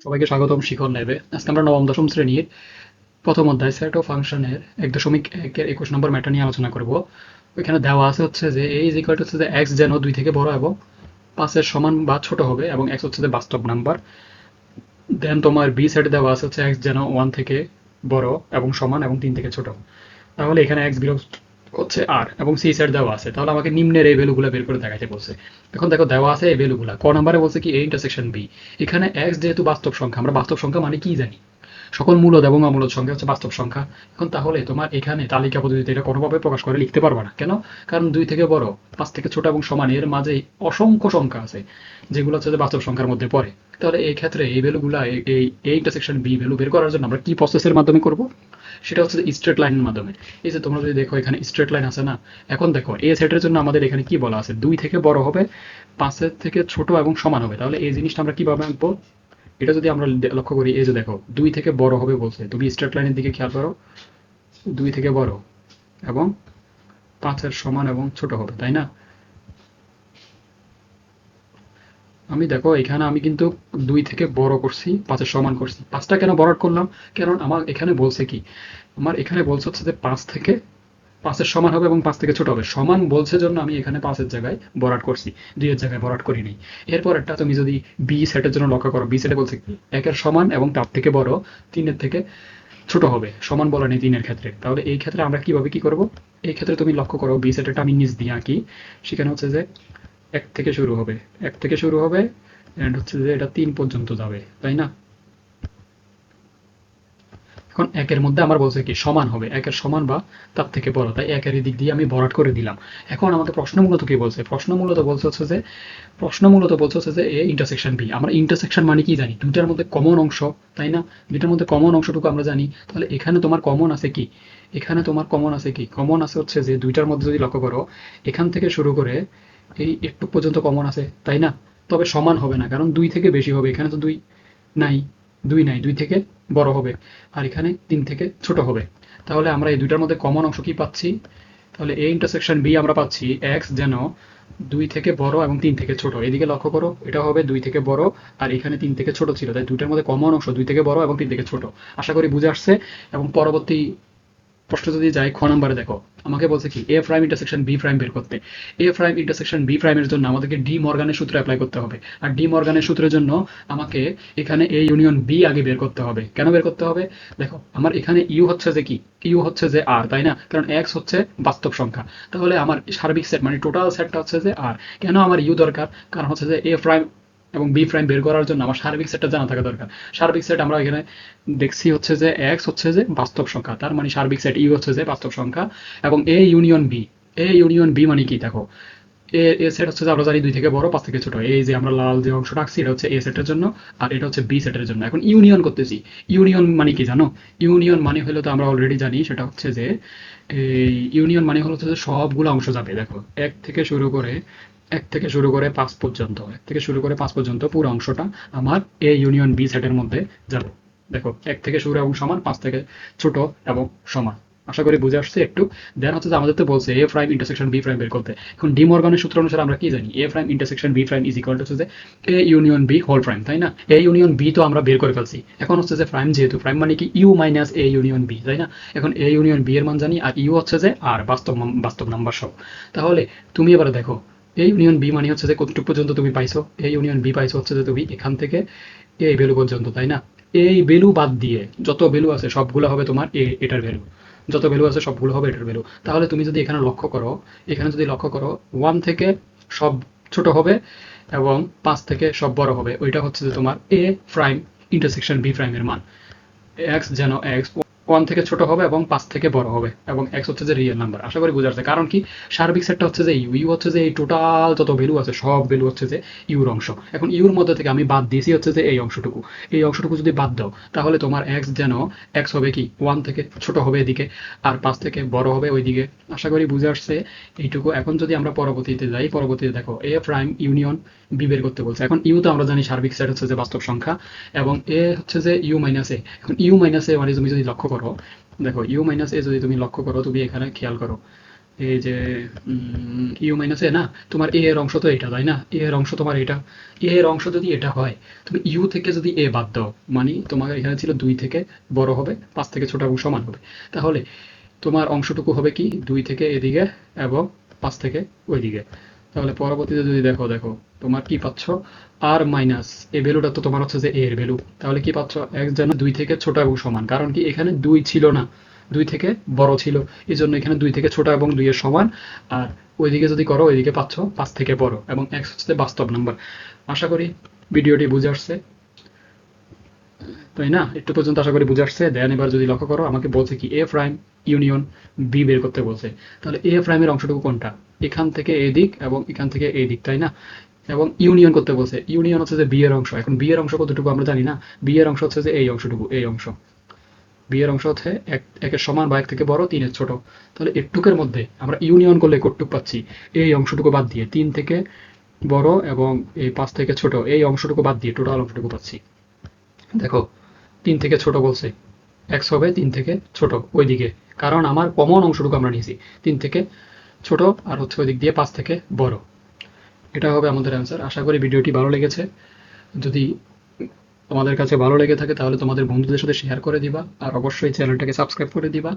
সবাইকে স্বাগতম শিখন ল্যাবে। আজকে আমরা নবম দশম শ্রেণীর প্রথম অধ্যায় সেট ও ফাংশনের 1.1-এর 21 নম্বর ম্যাটার নিয়ে আলোচনা করব। ওইখানে দেওয়া আছে হচ্ছে যে a ইজ ইকুয়াল টু হচ্ছে যে x যেন 2 থেকে বড় এবং 5-এর সমান বা ছোট হবে এবং x হচ্ছে যে বাস্তব নাম্বার। দেন তোমার b সেট দেওয়া আছে হচ্ছে x যেন 1 থেকে বড় এবং সমান এবং 3 থেকে ছোট। তাহলে এখানে x বিলংস হচ্ছে r এবং c সেট দেওয়া আছে। তাহলে আমাকে নিম্নের এই ভ্যালুগুলো বের করে দেখাইতে বলছে। এখন দেখো দেওয়া আছে এই ভ্যালুগুলা ক নাম্বারে বলছে কি a ইন্টারসেকশন b। এখানে x যেহেতু বাস্তব সংখ্যা, আমরা বাস্তব সংখ্যা মানে কি জানি, সকল মূলদ এবং অমূলদ সংখ্যা হচ্ছে বাস্তব সংখ্যা। এখন তাহলে তোমার এখানে তালিকা পদ্ধতিতে এটা কোনোভাবে প্রকাশ করে লিখতে পারবে না। কেন? কারণ 2 থেকে বড়, 5 থেকে ছোট এবং সমান এর মাঝে অসংখ্য সংখ্যা আছে যেগুলো হচ্ছে যে বাস্তব সংখ্যার মধ্যে পড়ে। তাহলে এই ক্ষেত্রে এই ভ্যালুগুলা এই ইন্টারসেকশন বি ভ্যালু বের করার জন্য আমরা কি প্রসেসের মাধ্যমে করব? সেটা হচ্ছে যে স্ট্রেট লাইনের মাধ্যমে। এই যে তোমরা যদি দেখো এখানে স্ট্রেট লাইন আছে না, এখন দেখো এ সেটের জন্য আমাদের এখানে কি বলা আছে, 2 থেকে বড় হবে, 5-এর থেকে ছোট এবং সমান হবে। তাহলে এই জিনিসটা আমরা কিভাবে আঁকবো? এটা যদি আমরা লক্ষ্য করি, এই যে দেখো 2 থেকে বড় হবে বলছে, তুমি স্ট্রেট লাইনের দিকে খেয়াল করো, 2 থেকে বড় এবং 5-এর সমান এবং ছোট হবে, তাই না? আমি দেখো এখানে আমি কিন্তু 2 থেকে বড় করছি, 5-এর সমান করছি। 5টা কেন বড় করলাম? কারণ আমার এখানে বলছে কি, আমার এখানে বলছে হচ্ছে যে 5 থেকে 5-এর সমান হবে এবং 5 থেকে ছোট হবে। সমান বলছে জন্য আমি এখানে 5-এর জায়গায় বরাট করছি, 2-এর জায়গায় বরাট করি নাই। এরপর একটা তুমি যদি বি সেটের জন্য লক্ষ্য করো, বি সেটে বলছে কি 1-এর সমান এবং তার থেকে বড়, 3-এর থেকে ছোট হবে, সমান বলা নেই 3-এর ক্ষেত্রে। তাহলে এই ক্ষেত্রে আমরা কিভাবে কি করব? এই ক্ষেত্রে তুমি লক্ষ্য করো বি সেটেরটা আমি নিচ দিয়ে আঁকি। সেখানে হচ্ছে যে 1 থেকে শুরু হবে, 1 থেকে শুরু হবে এন্ড হচ্ছে যে এটা 3 পর্যন্ত যাবে, তাই না? এখন একের মধ্যে আমার বলছে কি সমান হবে, একের সমান বা তার থেকে বড়, তাই একের দিক দিয়ে আমি ভরাট করে দিলাম। এখন আমাকে প্রশ্ন মূলত কি বলছে? প্রশ্ন মূলত বলছে হচ্ছে যে এ ইন্টারসেকশন বি। আমরা ইন্টারসেকশন মানে কি জানি, দুইটার মধ্যে কমন অংশ, তাই না? দুইটার মধ্যে কমন অংশটুকু আমরা জানি। তাহলে এখানে তোমার কমন আছে কি? এখানে তোমার কমন আছে কি? কমন আছে হচ্ছে যে দুইটার মধ্যে যদি লক্ষ্য করো, এখান থেকে শুরু করে এই একটু পর্যন্ত কমন আছে, তাই না? তবে সমান হবে না, কারণ 2 থেকে বেশি হবে। এখানে তো 2 নাই, 2 নাই, 2 থেকে বড় হবে আর এখানে 3 থেকে ছোট হবে। তাহলে আমরা এই দুইটার মধ্যে কমন অংশ কি পাচ্ছি? তাহলে এ ইন্টারসেকশন বি আমরা পাচ্ছি এক্স যেন 2 থেকে বড় এবং 3 থেকে ছোট। এদিকে লক্ষ্য করো, এটা হবে 2 থেকে বড় আর এখানে 3 থেকে ছোট ছিল, তাই দুইটার মধ্যে কমন অংশ 2 থেকে বড় এবং 3 থেকে ছোট। আশা করি বুঝে আসছে। এবং পরবর্তী প্রশ্ন যদি যাই, খ নাম্বারে দেখো আমাকে বলছে কি এ প্রাইম ইন্টারসেকশন বি প্রাইম বের করতে। এ প্রাইম ইন্টারসেকশন বি প্রাইমের জন্য আমাদেরকে ডি মর্গানের সূত্র অ্যাপ্লাই করতে হবে। আর ডি মর্গানের সূত্রের জন্য আমাকে এখানে এ ইউনিয়ন বি আগে বের করতে হবে। কেন বের করতে হবে? দেখো আমার এখানে ইউ হচ্ছে যে কি, ইউ হচ্ছে যে আর, তাই না? কারণ এক্স হচ্ছে বাস্তব সংখ্যা। তাহলে আমার সার্বিক সেট মানে টোটাল সেটটা হচ্ছে যে আর। কেন আমার ইউ দরকার? কারণ হচ্ছে যে এ প্রাইম এবং বি প্রাইম বের করার জন্য আমার সার্বিক সেটটা জানা থাকা দরকার। সার্বিক সেট আমরা এখানে দেখছি হচ্ছে যে এক্স হচ্ছে যে বাস্তব সংখ্যা, তার মানে সার্বিক সেট ইউ হচ্ছে যে বাস্তব সংখ্যা। এবং A union B, A union B মানে কি দেখো, এ এ সেট হচ্ছে যে আমরা জানি 2 থেকে বড়, 5 থেকে ছোট। এই যে আমরা লাল যে অংশটা আঁকছি এটা হচ্ছে এ সেটের জন্য আর এটা হচ্ছে বি সেটের জন্য। এখন ইউনিয়ন করতেছি। ইউনিয়ন মানে কি জানো? ইউনিয়ন মানে হলো তো আমরা অলরেডি জানি, সেটা হচ্ছে যে এই ইউনিয়ন মানে হলো হচ্ছে যে সবগুলো অংশ যাবে। দেখো 1 থেকে শুরু করে 5 পর্যন্ত, 1 থেকে শুরু করে 5 পর্যন্ত পুরো অংশটা আমার এ ইউনিয়ন বি সেটের মধ্যে যাবে। দেখো 1 থেকে শুরু এবং সমান, 5 থেকে ছোট এবং সমান। আশা করি বুঝে আসছে একটু। দেন হচ্ছে যে আমাদের তো বলছে এ প্রাইম ইন্টারসেকশন বি প্রাইম বের করতে। এখন ডি মর্গানের সূত্র অনুসারে আমরা কি জানি, A prime intersection B prime is equal to হচ্ছে যে A union B whole prime, তাই না? এ ইউনিয়ন বি তো আমরা বের করে ফেলছি। এখন হচ্ছে যে প্রাইম, যেহেতু প্রাইম মানে কি U minus A union B, তাই না? এখন এ ইউনিয়ন বি এর মান জানি আর ইউ হচ্ছে যে আর বাস্তব নাম্বার সব। তাহলে তুমি এবারে দেখো এ ইউনিয়ন বি মানে হচ্ছে যে কতটুকু পর্যন্ত তুমি পাইছো, এ ইউনিয়ন বি পাইছো হচ্ছে যে তুমি এখান থেকে এই ভ্যালু পর্যন্ত, তাই না? এই ভ্যালু বাদ দিয়ে যত ভ্যালু আছে সবগুলো হবে তোমার এটার ভ্যালু। যত ভ্যালু আছে সবগুলো হবে এটার ভ্যালু। তাহলে তুমি যদি এখানে লক্ষ্য করো, এখানে যদি লক্ষ্য করো 1 থেকে সব ছোট হবে এবং 5 থেকে সব বড় হবে, ওইটা হচ্ছে যে তোমার এ প্রাইম ইন্টারসেকশন বি প্রাইমের মান। এক্স যেন এক্স 1 থেকে ছোট হবে এবং 5 থেকে বড় হবে এবং এক্স হচ্ছে যে রিয়েল নাম্বার। আশা করি বোঝা যাচ্ছে। কারণ কি, সার্বিক সেটটা হচ্ছে যে ইউ, ইউ হচ্ছে যে এই টোটাল যত ভ্যালু আছে সব ভ্যালু হচ্ছে যে ইউর অংশ। এখন ইউর মধ্যে থেকে আমি বাদ দিয়েছি হচ্ছে যে এই অংশটুকু। এই অংশটুকু যদি বাদ দাও তাহলে তোমার এক্স যেন এক্স হবে কি 1 থেকে ছোট হবে এদিকে আর 5 থেকে বড় হবে ওইদিকে। আশা করি বুঝে আসছে এইটুকু। এখন যদি আমরা পরবর্তীতে যাই, পরবর্তীতে দেখো এ প্রাইম ইউনিয়ন বি বের করতে বলছে। এখন ইউ তো আমরা জানি সার্বিক সেট হচ্ছে যে বাস্তব সংখ্যা এবং এ হচ্ছে যে ইউ মাইনাস এ। এখন ইউ মাইনাস এ মানে তুমি যদি লক্ষ্য করো, দেখো ইউ মাইনাস এ যদি তুমি লক্ষ্য করো, তুমি এখানে খেয়াল করো, এই যে ইউ মাইনাস এ না, তোমার এ এর অংশ তো এটা, তাই না? এ এর অংশ তোমার এটা, এ এর অংশ যদি এটা হয়, তুমি ইউ থেকে যদি এ বাদ দাও, মানে তোমার এখানে ছিল 2 থেকে বড় হবে, 5 থেকে ছোট এবং সমান হবে, তাহলে তোমার অংশটুকু হবে কি 2 থেকে এদিকে এবং 5 থেকে ওইদিকে। তাহলে পরবর্তীতে যদি দেখো, তোমার কি পাচ্ছ, আর মাইনাস এই ভ্যালুটা তো তোমার হচ্ছে যে এ এর ভ্যালু, তাহলে কি পাচ্ছ, এক্স যেন 2 থেকে ছোট এবং সমান, কারণ কি এখানে 2 ছিল না, 2 থেকে বড় ছিল, এই জন্য এখানে 2 থেকে ছোট এবং 2 এর সমান। আর ওইদিকে যদি করো, ওইদিকে পাচ্ছ 5 থেকে বড়, এবং এক্স হচ্ছে বাস্তব নাম্বার। আশা করি ভিডিওটি বুঝে আসছে, তাই না? একটু পর্যন্ত আশা করি বুঝে আসছে। দেন এবার যদি লক্ষ্য করো, আমাকে বলছে কি এ প্রাইম ইউনিয়ন বি বের করতে বলছে। তাহলে এ প্রাইমের অংশটুকু কোনটা, এখান থেকে এই দিক এবং এখান থেকে এই দিক, তাই না? এবং ইউনিয়ন করতে বলছে, ইউনিয়ন হচ্ছে যে বি এর অংশ। এখন বি এর অংশ কতটুকু আমরা জানি না, বি এর অংশ হচ্ছে যে এই অংশটুকু, এই অংশ। বি এর অংশ হচ্ছে একের সমান বা এক থেকে বড়, 3 এর ছোট। তাহলে এটুকের মধ্যে আমরা ইউনিয়ন করলে কতটুকু পাচ্ছি, এই অংশটুকু বাদ দিয়ে 3 থেকে বড় এবং এই 5 থেকে ছোট, এই অংশটুকু বাদ দিয়ে টোটাল অংশটুকু পাচ্ছি। দেখো, 3 থেকে ছোট বলছে, এক্স হবে 3 থেকে ছোট ওইদিকে, কারণ আমার কমন অংশটুকু আমরা নিয়েছি 3 থেকে ছোট, আর হচ্ছে ওই দিক দিয়ে 5 থেকে বড়। এটা হবে আমাদের অ্যান্সার। আশা করি ভিডিওটি ভালো লেগেছে। যদি তোমাদের কাছে ভালো লেগে থাকে তাহলে তোমাদের বন্ধুদের সাথে শেয়ার করে দিবা, আর অবশ্যই চ্যানেলটাকে সাবস্ক্রাইব করে দিবা।